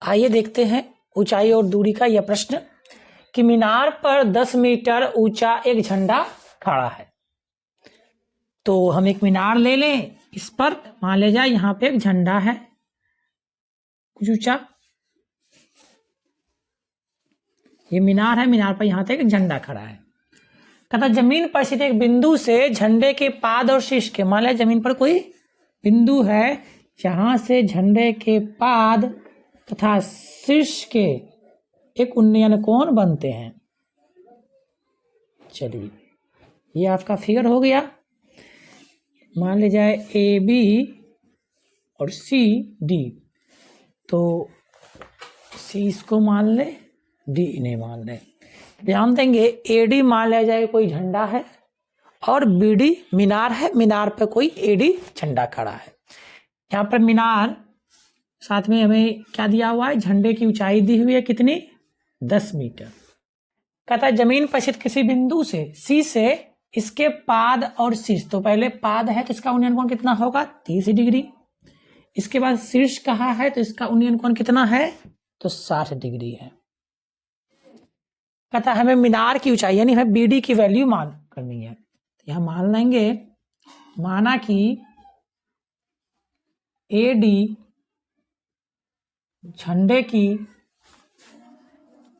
आइए देखते हैं ऊंचाई और दूरी का यह प्रश्न कि मीनार पर 10 मीटर ऊंचा एक झंडा खड़ा है। तो हम एक मीनार ले लें, इस पर मान ले जाए यहाँ पे एक झंडा है कुछ ऊंचा, ये मीनार है, मीनार पर यहाँ तक एक झंडा खड़ा है। कहता जमीन पर स्थित एक बिंदु से झंडे के पाद और शीर्ष के, मान लिया जमीन पर कोई बिंदु है जहां से झंडे के पाद तथा शीर्ष के एक उन्नयन कोण बनते हैं। चलिए ये आपका फिगर हो गया। मान ले जाए ए बी और सी डी, तो सी इसको मान ले, डी इन्हें मान ले। ध्यान देंगे ए डी मान लिया जाए कोई झंडा है और बी डी मीनार है, मीनार पर कोई ए डी झंडा खड़ा है। यहाँ पर मीनार साथ में हमें क्या दिया हुआ है, झंडे की ऊंचाई दी हुई है कितनी, 10 मीटर। कहता है जमीन पर स्थित किसी बिंदु से सी से इसके पाद और शीर्ष, तो पहले पाद है तो इसका उन्नयन कोण कितना होगा 30 डिग्री। इसके बाद शीर्ष कहा है तो इसका उन्नयन कोण कितना है, तो 60 डिग्री है। कहता है हमें मीनार की ऊंचाई यानी हमें बी डी की वैल्यू मान करनी है। तो यहां मान लेंगे, माना कि ए डी झंडे की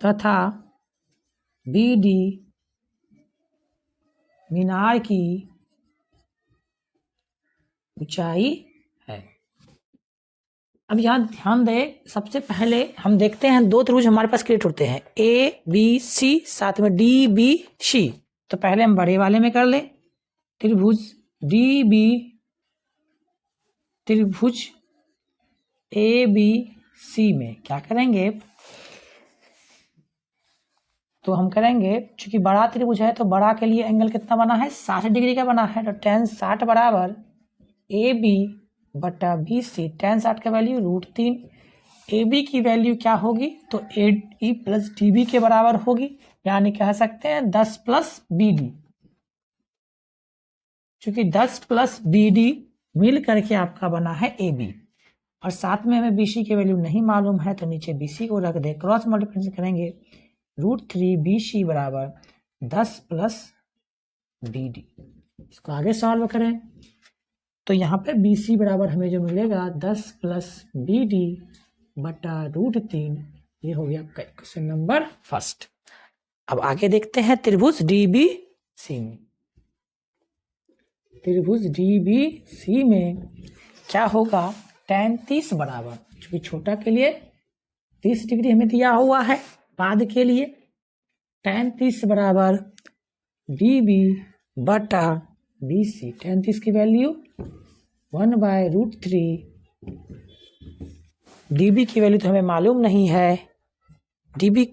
तथा बी डी मीनार की ऊंचाई है। अब यहां ध्यान दे, सबसे पहले हम देखते हैं दो त्रिभुज हमारे पास क्रिएट होते हैं ए बी सी, साथ में डी बी सी। तो पहले हम बड़े वाले में कर ले, त्रिभुज डी बी, त्रिभुज ए बी सी में क्या करेंगे, तो हम करेंगे चूंकि बड़ा त्रिभुज है तो बड़ा के लिए एंगल कितना बना है, 60 डिग्री का बना है। तो tan 60 बराबर ए बी बटा बी सी, tan 60 का वैल्यू √3। ए बी की वैल्यू क्या होगी, तो A D plus D B के बराबर होगी, यानी कह सकते हैं 10 प्लस बी डी। चूंकि 10 प्लस बी डी मिल करके आपका बना है ए बी, और साथ में हमें बी सी की वैल्यू नहीं मालूम है तो नीचे बी सी को रख दे, क्रॉस मल्टीप्लिकेशन करेंगे √3 बी सी बराबर 10 प्लस बी डी। इसको आगे सॉल्व करें तो यहाँ पे बी सी बराबर हमें जो मिलेगा 10 प्लस बी डी बटा √3। ये हो गया आपका क्वेश्चन नंबर फर्स्ट। अब आगे देखते हैं त्रिभुज डी बी सी में। त्रिभुज डी बी सी में क्या होगा, tan 30 बराबर, क्योंकि छोटा के लिए 30 डिग्री हमें दिया हुआ है, पाद के लिए tan 30 बराबर डी बी बटा बी सी। tan 30 की वैल्यू 1/√3, डी बी की वैल्यू तो हमें मालूम नहीं है, डी बी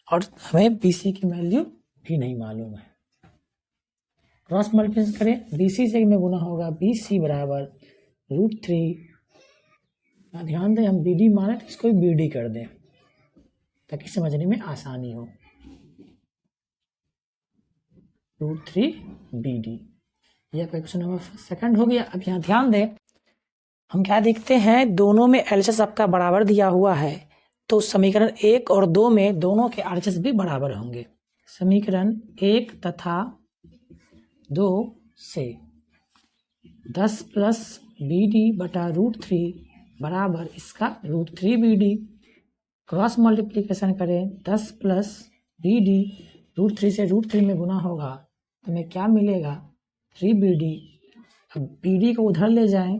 और हमें बी सी की वैल्यू भी नहीं मालूम है। क्रॉस मल्टीप्लिकेशन करें, बी सी से में गुना होगा बी सी बराबर √3। ध्यान दें हम बी डी माने तो इसको बी डी कर दें ताकि समझने में आसानी हो, √3 बी डी। यह क्वेश्चन नंबर सेकंड हो गया। अब यहाँ ध्यान दें, हम क्या देखते हैं, दोनों में एलएचएस आपका बराबर दिया हुआ है, तो समीकरण 1 और 2 में दोनों के आरएचएस भी बराबर होंगे। समीकरण 1 तथा 2 से 10 प्लस बी डी बटा √3 बराबर इसका √3 बी डी। क्रॉस मल्टीप्लिकेशन करें, 10 प्लस बी डी √3 से √3 में गुना होगा तो हमें क्या मिलेगा, 3 बी डी। अब बी डी को उधर ले जाएं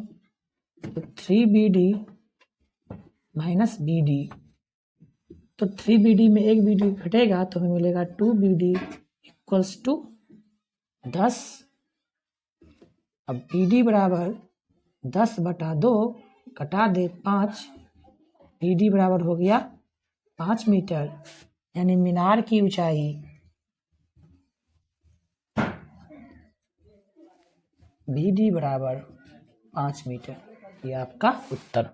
तो 3 B D minus B D, तो 3 बी डी में एक बी डी घटेगा तो हमें मिलेगा 2 बी डी इक्वल्स टू 10। अब बी डी बराबर 10 बटा 2 घटा दे 5, बी डी बराबर हो गया 5 मीटर, यानी मीनार की ऊंचाई बी डी बराबर 5 मीटर। ये आपका उत्तर।